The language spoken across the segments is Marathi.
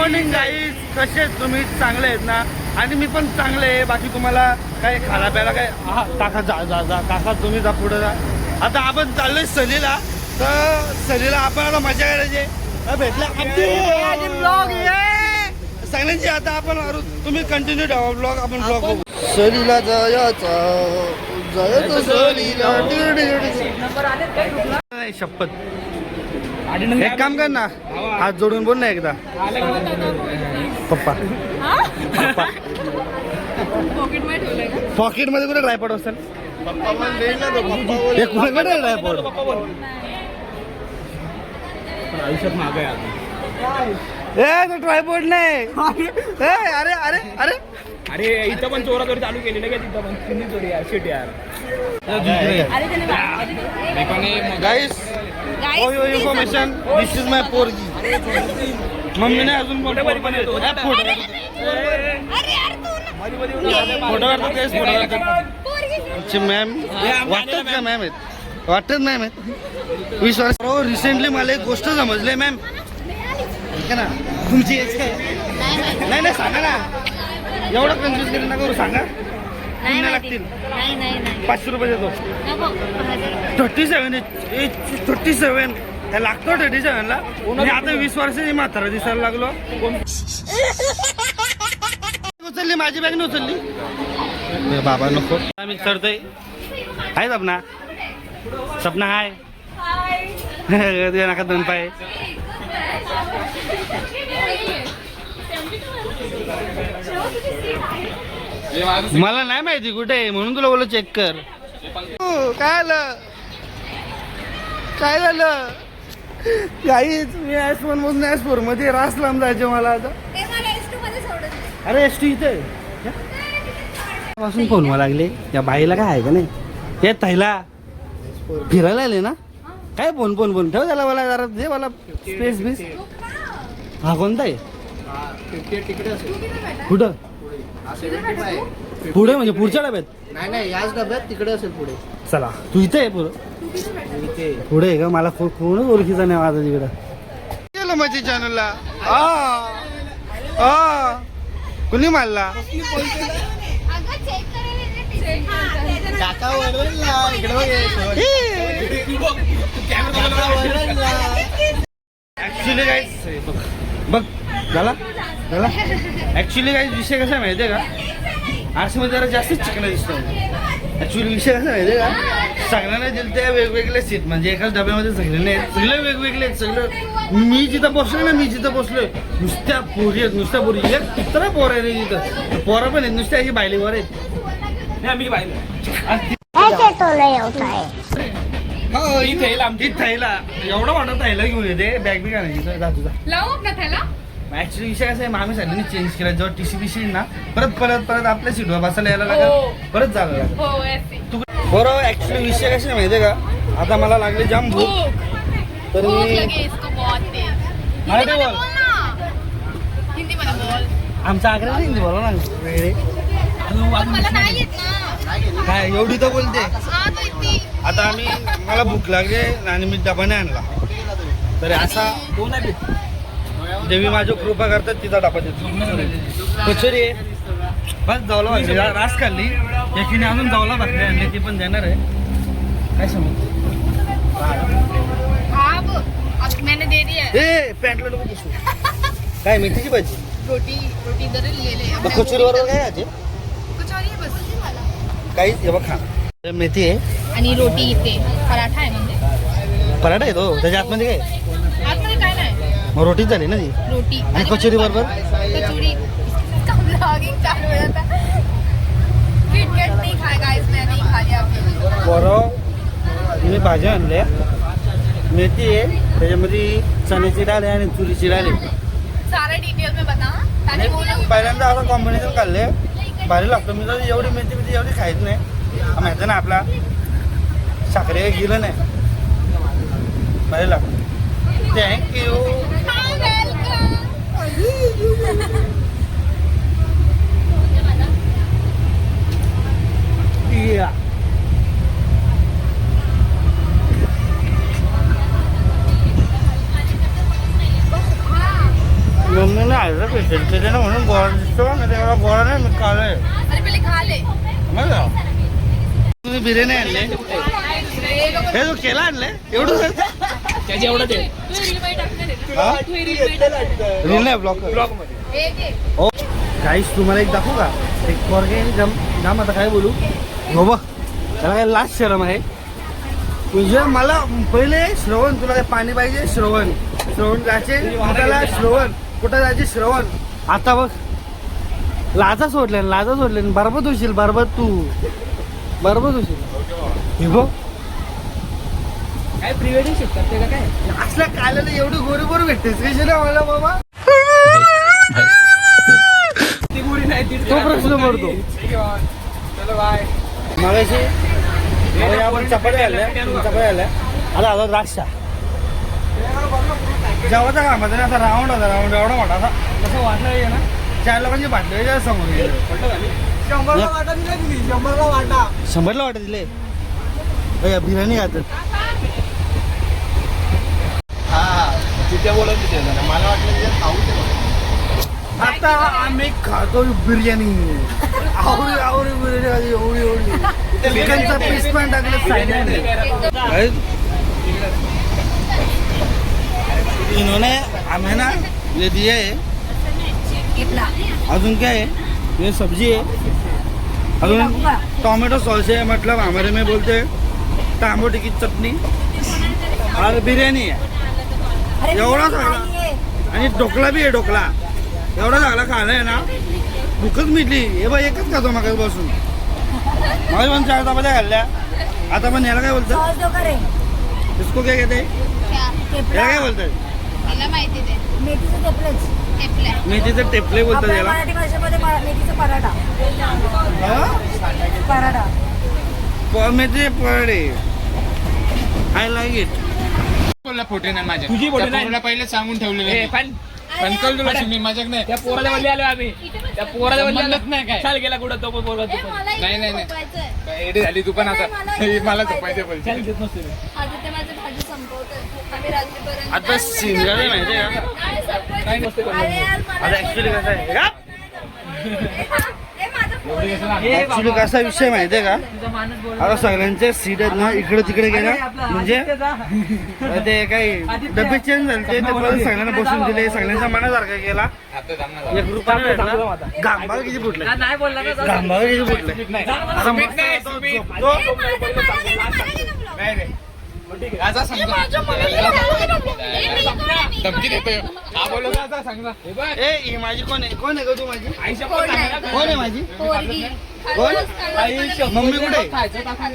मॉर्निंग गाईज, कसे तुम्ही? चांगले आहेत ना? आणि मी पण चांगले आहे. बाकी तुम्हाला काय खायला प्यायला काय? हा काका जा जा जा काका, तुम्ही जा पुढे जा. आता आपण चाललोय सहलीला. तर सहलीला आपण आता मजा करायची. भेटला ब्लॉग सगळ्यांची. आता आपण तुम्ही कंटिन्यू ठेवा ब्लॉग. आपण ब्लॉग बघू. सहलीला जायचं सहलीला. शपथ. एक काम कर ना, हात जोडून बोल ना एकदा. पप्पा पॉकेट मध्ये कुठे ट्रायपॉड असेल? कुठे ट्रायपॉड? आयुष्यात मागे तो ट्रायपॉड नाही. अरे अरे अरे अरे इथं पण चोराचोरी चालू केलेलं का? तिथं पण किती चोरी यार. शिट यार. Guys, for your information, this is my पोरगी. मम्मीने अजून फोटो काढतो तेच फोटो. मॅम वाटत का मॅम आहेत? वाटत नाही मॅम. विश्वास. रिसेंटली मला एक गोष्ट समजले मॅम. ना तुमची एज काय? नाही नाही सांगा ना. एवढं कन्फ्युज केलं ना करू. सांगा. लागतील 500 रुपये देतो. 37 लागतो 37 ला. आता 20 वर्षाची म्हातारा दिसायला लागलो. उचलली माझी बॅग नाही उचलली. बाबा नको. आम्ही चढतोय. आहे सपना. सपना हाय. नका 2 पाय. मला नाही माहिती कुठे, म्हणून तुला बोललो चेक कर. काय आलं? काय झालं? काहीच. मी S1 मधून S4 मध्ये रास लांब जायचे मला आता. अरे एसटी इथे पासून फोन मला लागले. त्या बाईला काय आहे का नाही? ते थैला फिरायला आले ना. काय फोन फोन फोन ठेव त्याला. मला जरा दे मला स्पेस बीस. हा कोणता आहे? कुठं? पुढे म्हणजे पुढच्या डब्यात? नाही नाही, याच डब्यात तिकडे असेल पुढे. चला तू इथे आहे. पुढे पुढे आहे का? मला कोणच ओळखीचा नाही माझा तिकडं. गेलो माझ्या चॅनलला. कुणी मारला? काका वरडला इकडे. ऍक्च्युली काय बघ झाला झाला. ऍक्च्युली काही विषय कसा माहिती आहे का? आरसीमध्ये जरा जास्तच चिकन दिसतो. ऍक्च्युली विषय कसा माहिती आहे का? सगळ्यांना दिलं त्या वेगवेगळे सीट. म्हणजे एकाच डब्यामध्ये सगळे नाही. सगळे वेगवेगळे आहेत. सगळं मी जिथं बसलोय ना, मी जिथं बसलोय नुसत्या पोरी आहेत. नुसत्या पोरी. एक तर पोरं आहे तिथं. पोरं पण आहेत नुसत्या. अशी बायलीवर आहेत. मी बाहेर थैला एवढा मोठा थैला घेऊन येते. बॅग बी आणायची. जा तुझा. ऍक्च्युली विषय कसं आहे, मामी सगळ्यांनी चेंज केला. जेव्हा TC ना परत आपल्या सीटवर बसायला यायला लागेल. परत जायला लागेल. बरोबर. ऍक्च्युली विषय कसा माहितीये का? आता मला लागले जाम भूक. तर मी आमचा आग्रा हिंदी बोला ना. काय एवढी तर बोलते. आता मला भूक लागली आणि मी डबा नाही आणला. तर असा देवी माझी कृपा करतात. तिचा डबा देतो. कचोरी आहे बस. जावला भाकरी रास खाल्ली. एकीने अजून जावला भाकरी आणली. ती पण देणार आहे. काय समज पॅन्टला नको बसू. काय मेथीची भाजी? कचोरी बरोबर काय आहे? काहीच हे बघ. खा. मेथी आहे आणि रोटी इथे. पराठा आहे म्हणजे. पराठा आहे तो. त्याच्या आतमध्ये काय? आतमध्ये काय नाही. मग रोटीच झाली ना ती. रोटी आणि कचोरी बरोबर. कचोरी. चालू है आता. किटकॅट नहीं खाए गाइस. मैं नहीं खा लिया अभी. बरं मी भाज्या आणल्या. मेथी आहे. त्याच्यामध्ये चण्याची डाळ आहे आणि तुरीची डाळ आहे. सारे डिटेल में बता. ताकि वो लोग पहिल्यांदा असं कॉम्बिनेशन काढले. भारी लागतो. मी तर एवढी मेथी एवढी खायच नाही. माहिती ना आपला साखरे गेलं नाही. भारी लागतो. थँक्यू. मम्मीने खायचं पेशंट त्याच्यानं म्हणून गोळा दिसतो ना तेवढा गोळा नाही मी काळ आहे अरे पहिले खा ले. तुम्ही बिर्याणी आणले हे जो केला आणले एवढं त्याची एवढं ते रील नाही ब्लॉक हे घे. हो काहीच तुम्हाला एक दाखवू का एक पोरगे जाम आता काय बोलू हो बघ त्याला काय लास्ट शरम आहे तुझ्या मला पहिले श्रवण तुला काय पाणी पाहिजे श्रवण जायचे कुठाला श्रवण कुठं जायचे श्रवण आता बघ लाजा सोडले बरबाद होशील बरबाद होशील हे बघ काय प्री वेडिंग शूट करते का काय असल्या काल्याला एवढी गोरी भेटतेस कशी ना मला बाबा ती गोरी नाही ती तो प्रश्न पडतो चलो बाय मगाशी आपण चपात्या आल्या आता आता द्राक्षा जेवायचा कामाचा आता राऊंड एवढा मोठा असा कसं वाटलं ना 4 लोकांची भांडण समोर गेलं 100ला वाटा दिला तुम्ही 100ला वाटा 100ला वाटत दिले बिर्याणी खातात तिथे बोलत तिथे मला वाटलं खाऊ आता आम्ही खातो बिर्याणी आवडी बिर्याणी एवढी चिकनचा पीस पण टाकलं इन्होंने हमें ना ये दिया है अजून क्या है ये सब्जी है अजून टोमेटो सॉस है मतलब हमारे में बोलते हैं टमाटे की चटनी और बिर्याणी है एवढा चांगला आणि ढोकळा बी आहे ढोकळा एवढा चांगला खायला आहे ना भूकच मिटली हे बाई एकच खातो मग बसून मला पण 4 चपात्या खाल्ल्या आता पण याला काय बोलतात इसको क्या कहते याला काय बोलतात मला माहिती ते टेपले. मेथीचं टेपले बोलतात याला मराठी भाषेमध्ये मेथीचा पराठा मेथीचे पराठे आय लाईक इट बोलला फोटो नाही माझ्या तुझी फोटो त्या नाही. पोराला पहिले सांगून ठेवलेलं ए, आहे. पण पण कळलं तुला मी मजाक नाही त्या पोराच्या वल्ली आलो आम्ही त्या पोराच्या वल्ली आलो संबंधच नाही काय. चाल गेला कुठं तो पोरगा तू पण. नाही, नाही. काय एडी झाली तू पण आता मला झोपायचे चाल पैसे देत नसते मी. आता ते माझं भाजी संपवतात आम्ही रात्रीपर्यंत आता सीन काय माहिती आहे का काय संपवायचं? काय नसते कोणी. अरे यार, मला आता ऍक्च्युली कसं आहे का हे माझं फोन आहे. ऍक्च्युली कसा विषय माहिती आहे का आता सगळ्यांचे सीट आहेत ना इकडे तिकडे गेला म्हणजे ते काही डबे चेंज झाले ते परत सगळ्यांना बसून दिले सगळ्यांच्या मनासारखा केला आता जाणार 1 रुपया भेटला गांबाळ किती फुटले गांबाळ किती फुटले आता मस्त आता झोपतो. नाही रे आता हे समजा माझं मला धमकी देतोय हा बोललो का आता सांग ना हे बघ ए ही माझी कोण आहे का तू माझी आईच्या पण सांगायला काय? कोण आहे माझी पोरगी. कोण मम्मी कुठे आहे?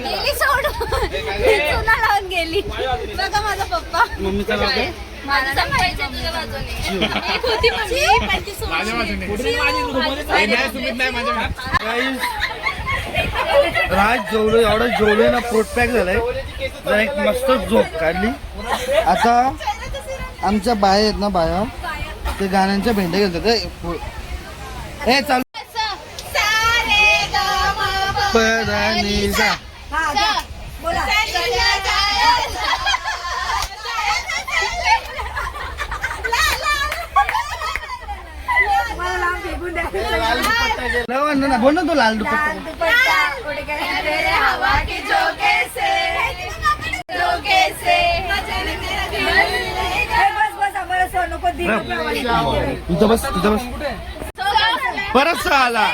गेली सोडून चुना लावून गेली बघा माझा पप्पा मम्मीचा नाव काय माझं संपायचं तुझ्या बाजूने एक होती मम्मी पण ती सोडून माझ्या बाजूने. गेली. पुढे माझी माझं रुमाली हे नाही सुमित नाही माझ्या Guys, राज जेवलो एवढं जेवलोय ना पोट पॅक झालंय जरा एक मस्त झोप काढली आता आमच्या बाया आहेत ना बाया ते गाण्यांच्या भेंड्या गेलतात ए चालू सारे गा मा पा पदानी जा हा जा. बोला तुम्हाला लांब फेकून द्या ना बोल ना तो लाल दुपट्टा लाल दुपट्टा उड़ गया तेरे हवा के झोंके से बस आम्हाला सर नको तिथं बस परत आला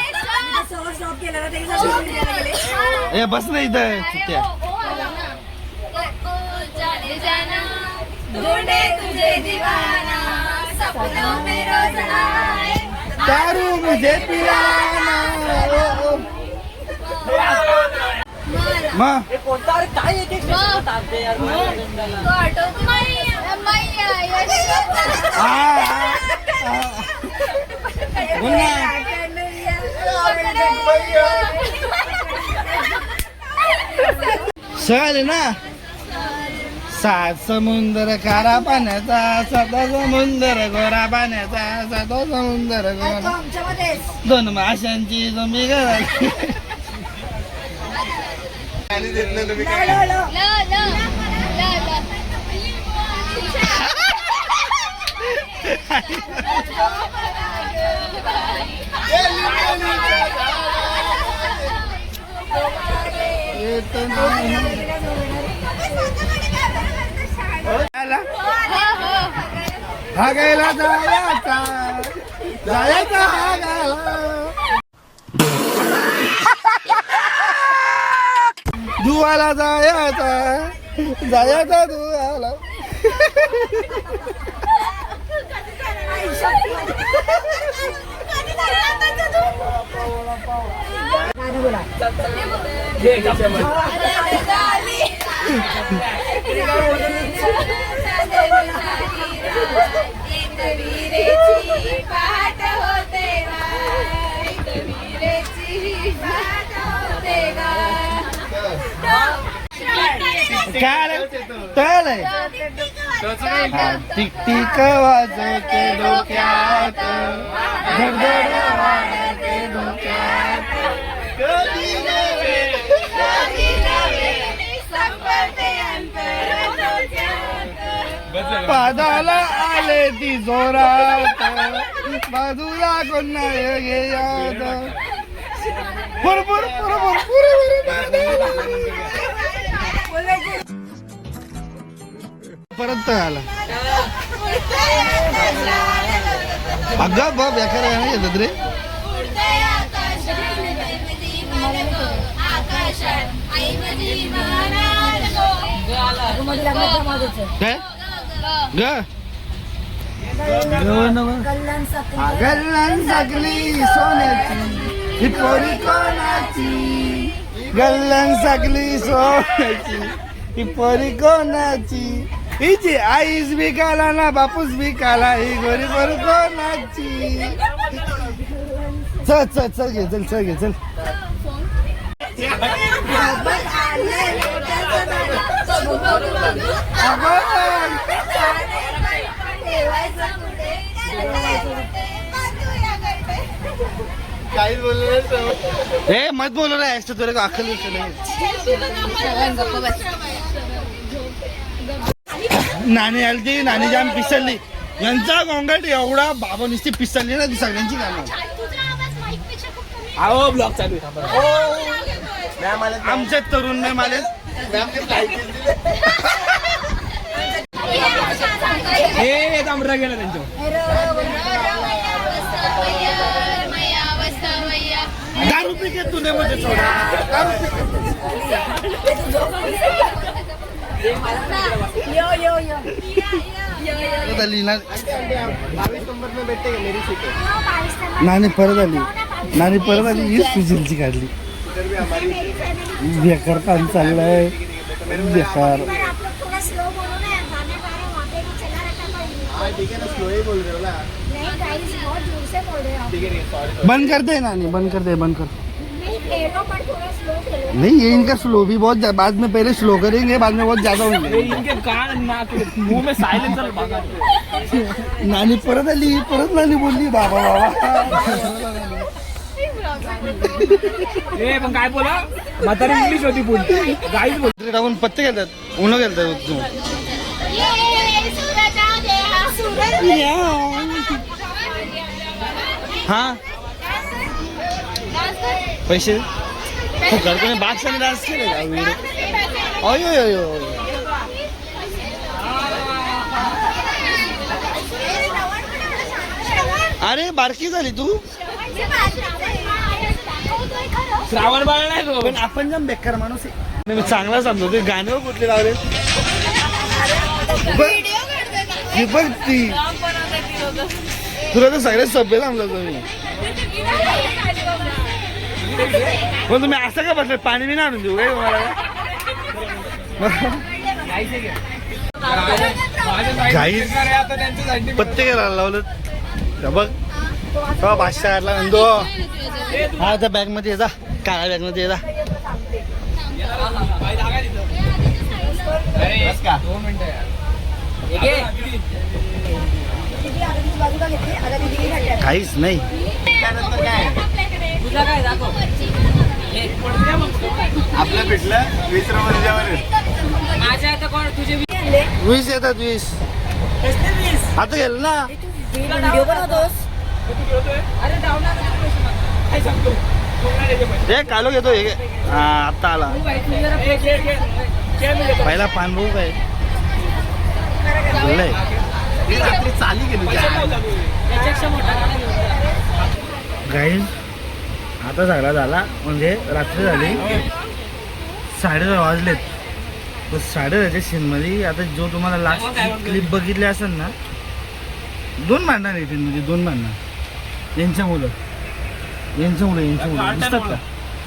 सर स्टॉप केलं ना त्याच्या ए बस ना इथं चित्त्या जाना ढूंढे तुझे दीवाना सपनों में रोज आए दारू मुझे पिलाना ओ, ओ. मा बोल ना सगळे ना सात समुंदर खारा पाण्याचा सदा समुंदर गोरा पाण्याचा सदा समुंदर गोरा आमच्यामध्ये 2 माशांची जमी घराली आला. हा गायला जायचा जायचा हा गायला धुवाला जायचा जायचा धुवाला. गाणं बोला. काय टिक टिक वाजवते डोक्यात धडधड वाजते डोक्यात कधी नव्हे पादाला आले ती जोरात बाजूला कोण नाही घेत बरोबर बरोबर परत आला अगं बाप एका नाही येतात रे. काय ग गल्लन सगळी सोन्याची ही पोरी कोणाची गल्लन सगळी सोन्याची ही पोरी कोणाची हिची आईस बी काला ना बापूस बी काला ही गोरी पोरी कोणाची. चल चल चल घे चल चल घे चल. काहीच बोललो हे मत बोललो रे ऐसा तुला अक्कल नानी आली ती नानी जाम पिसरली यांचा गोंगाट एवढा बाबा नुसती पिसरली ना ती सगळ्यांची गाणं. अहो ब्लॉग चालू आहे. आमच्या तरुण नाही माले हे तांबरा गेला त्यांच्यावर. 10 रुपये के तूने मुझे छोड़ा 10 रुपये नानी परत आली हीच सुजिलची काढली बेकार काम चाललंय बेकार. बंद कर दे नानी बंद कर. नहीं ये इनका स्लो भी बहुत बाद में पहले स्लो करेंगे बाद में बहुत ज्यादा होंगे. इनके कान नाक मुंह में सायलेंसर भागा. नानी परत आली परत नानी बोलली बाबा ए पण काय बोला म्हातारी इंग्लिश होती बोलते गाईच बोलते. टाकून पत्ते घेतात उन्ह घेतात तू हा पैसे फुकटपणे बादशाने डान्स केले का व्हिडिओ अयो अरे बारकी झाली तू श्रावण बाळ नाही तो. पण आपण जम बेकार माणूस आहे. मी चांगला समजतो ते गाणं कुठले लावले बघ ती तुला तर सगळ्यात सभ्य थांबलं तुम्ही पण तुम्ही असं का बसले पाणी बी आणून देऊ काय तुम्हाला काही पत्ते घ्यायला लावलं बघ भाषा काढला नंदो हा त्या बॅग मध्ये ये जा काळ्या बॅग मध्ये ये जा. काहीच नाही आपलं भेटलं 20 रुपये माझ्या आता कोण तुझे 20 येतात 20 आता गेल ना व्हिडिओ बनवतोस तू खेळतोय अरे डावला काय सांगतो हे कालो घेतो हे घे. हा आत्ता आला पहिला पानभाऊ काय बोललंय रात्री चाली गेली गाईज आता सगळा झाला म्हणजे रात्री झाली 10:30 वाजलेत. तर 10:30च्या सीनमध्ये आता जो तुम्हाला लास्ट क्लिप बघितली असेल ना 2 भांडण आहे म्हणजे 2 भांडण यांच्या मुलं दिसतात का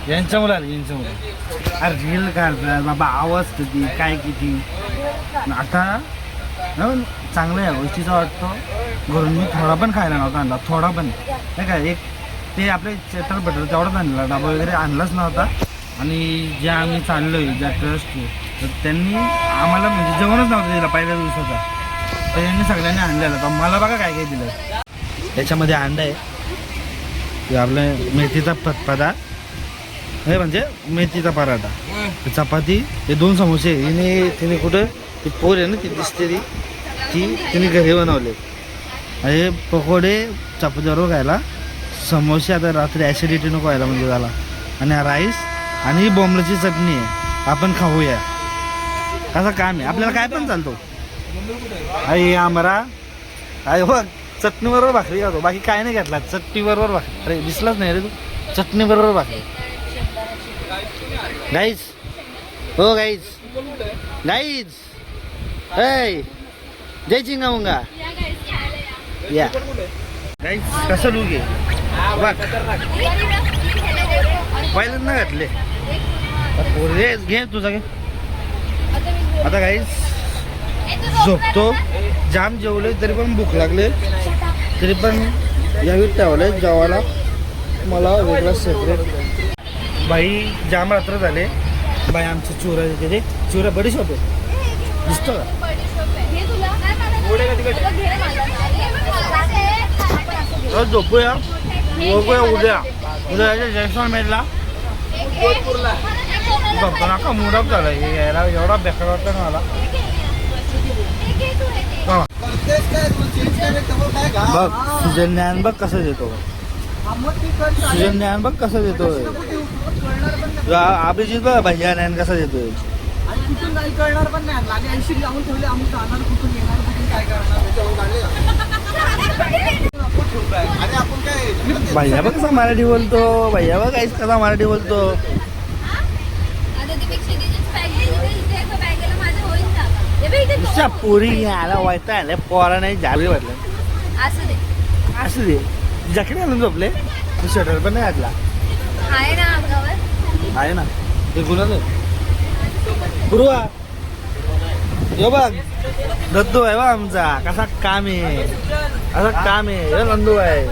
यांच्या मुलं अरे रील काढतात बाबा आवाज किती काय किती आता चांगलं या गोष्टीचा वाटतो घरून मी थोडा पण खायला नव्हता आणला थोडा पण नाही काय एक ते आपले चटर बटर तेवढाच आणला डबा वगैरे आणलाच नव्हता. आणि ज्या आम्ही चाललोय ज्या ट्रस्ट तर त्यांनी आम्हाला म्हणजे जेवणच नव्हतं दिलं पहिल्या दिवसाचा तर त्यांनी सगळ्यांनी आणलेलं तर मला बघा काय काय दिलं. त्याच्यामध्ये अंडा आहे आपलं मेथीचा पदार्थ हे म्हणजे मेथीचा पराठा चपाती हे 2 समोसे तिने कुठं ती पोर आहे ना ती दिसते ती तिने घरी बनवले. हे पकोडे चपातीवर खायला समोसे आता रात्री ॲसिडिटी नको व्हायला म्हणजे झाला आणि राईस आणि बोंबलाची चटणी आहे आपण खाऊया असं काम आहे आपल्याला काय पण चालतो. अरे आमरा अरे बघ चटणीबरोबर भाकरी खातो बाकी काय नाही घेतला चटणीबरोबर भाकरी अरे दिसलाच नाही रे तू चटणीबरोबर भाकरी गाईज हो गाईज ऐ जय चिंगा मुंगा या गाईज कसं लूक आहे बघ पहिल्यांदा घातले घे तुझा घे आता गाईज झोपतो जाम जेवले तरी पण भूक लागले तरी पण यावी ठेवले जेवायला मला वेगळा सेपरेट बाई जाम रात्र झाले बाई आमचे चुरा येते ते चुरा बडी शॉप आहे दिसतो का झोपूया बघूया उद्या जयस्वामीला झोपतो नका मुडप झाला यायला एवढा बेकार वाटतं ना मला बघ सुजन ज्ञान बघ कसं देतो सुजन ज्ञान बघ कसं देतोय अभिजित बघ भैया ज्ञान कसं देतोय कुठून काही कळणार पण नाही आणि 80 लावून ठेवले आम्ही जाणार कुठून येणार कुठून काय करणार अरे आपण काय भैया बघ कसा मराठी बोलतो भैया बघ काहीच कसा मराठी बोलतो नुसत्या पोरी आला वाईट आल्या पोरा नाही झाले वाटलं असू दे जॅकेट घालून झोपले स्वेटर पण नाही घातला आहे ना ते गुन्हा गुरुवा यो बघ दत्तू आहे बा आमचा कसा काम आहे असं काम आहे नंदू आहे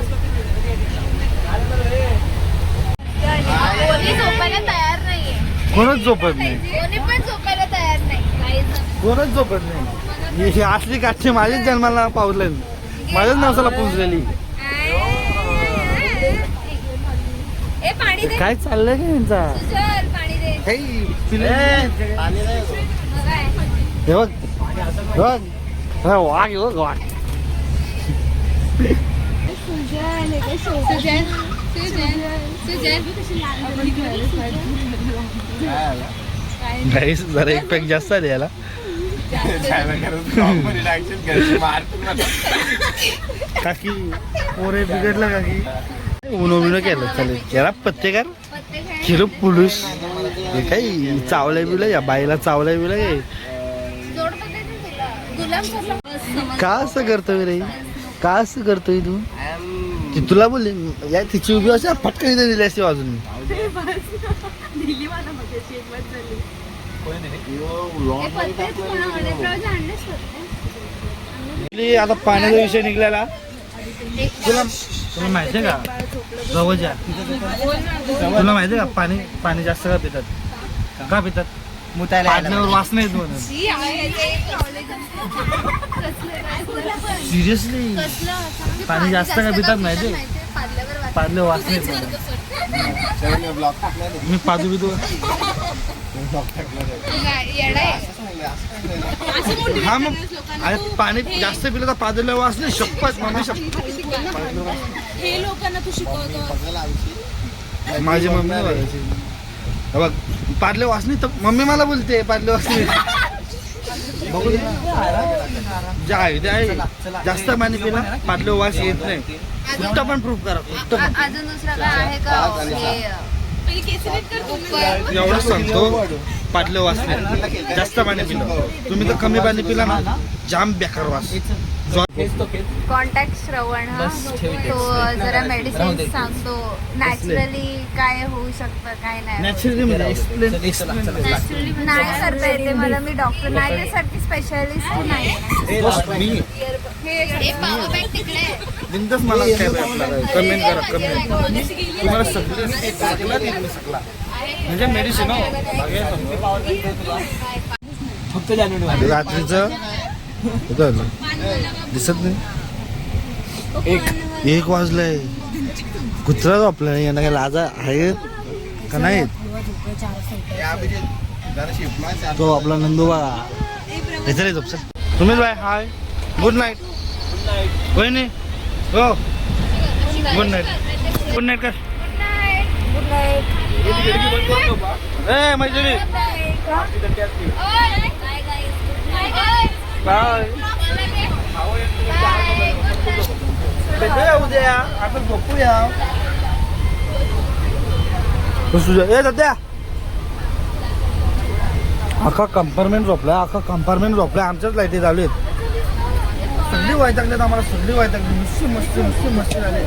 झोपायला तयार नाहीये कोणच झोपत नाही कोणी पण झोपायला तयार नाही कोणच झोपत नाही ही असली काठी माझ्याच जन्माला पावले माझ्याच नवसाला पोचलेली पाणी दे काय चाललंय का यांचा चल पाणी दे काही पिले हे बघ बघ वाघ बघ वाघ गाईस जरा एक पॅक जास्त आले याला काकी पोरे बिघडलं काकी उन्हा केलं चालेल याला पत्तेकार केलं पुलूस हे काही चावलंय बिलं या बाईला चावलंय बिलं काय का असं करतोय रे का असं करतोय तू ती तुला बोलली या तिची उभी असं फटका इथे दिली असते अजून आता पाण्याचा विषय निघाला तुला तुला माहिती आहे का गवजा तुला माहिती आहे का पाणी जास्त का पितात पाडल्यावर वास नाही येत म्हणून सिरियसली पाणी जास्त का पितात माहिती पाडले वास नाही येत म्हणून मी पादू बिदू हा मग अरे पाणी जास्त पिलं तर पाजलं वास नाही शपथ मम्मी शपथ हे लोकांना तू शिकवतो. माझी मम्मी नाही बघायची हे बघ पाडले वास नाही तर मम्मी मला बोलते पाडले वास नाही बघू दे ना. जे आहे ते आहे जास्त पाणी पिला पाडले वास येत नाही कुठं पण प्रूफ करा कुठं पण अजून दुसरं काय आहे का हे एवढंच सांगतो पाडले वास नाही जास्त पाणी पिलं तुम्ही तर कमी पाणी पिला ना जाम बेकार वास कॉन्टॅक्ट श्रवण हा तो जरा मेडिसिन सांगतो नॅचरली काय होऊ शकतं काय नाही नॅचरली म्हणजे एक्सप्लेन नाही करता येते मला मी डॉक्टर नाही त्यासाठी स्पेशालिस्ट नाही बिंदच मला काय कमेंट करा कमेंट तुम्हाला सगळे म्हणजे मेडिसिन फक्त जानेवारी रात्रीचं दिसत नाही एक वाजलंय कुत्रा झोपला नाही यांना काय लाजा आहेत का नाहीत तो आपला नंदुबा इथे झोपसा तुम्ही बाय हाय गुड नाईट होय नाही हो गुड नाईट गुड नाईट कर ए मैत्रिणी बाय भेटूया उद्या आपण झोपूया ए सध्या अख्खा कंपार्टमेंट झोपलाय अख्खा कंपार्टमेंट झोपलाय आमच्याच लाईटी चालू आहेत सगळी वैतागल्यात आम्हाला सगळी वैतागली मस्ती मस्ती मस्ती मस्ती झाली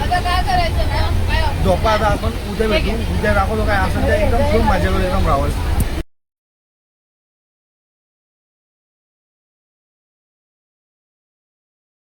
आता काय करायचं ना झोपा आता आपण उद्या भेटू उद्या दाखवतो काय असं ते एकदम खूप माझ्याकडे एकदम राहावं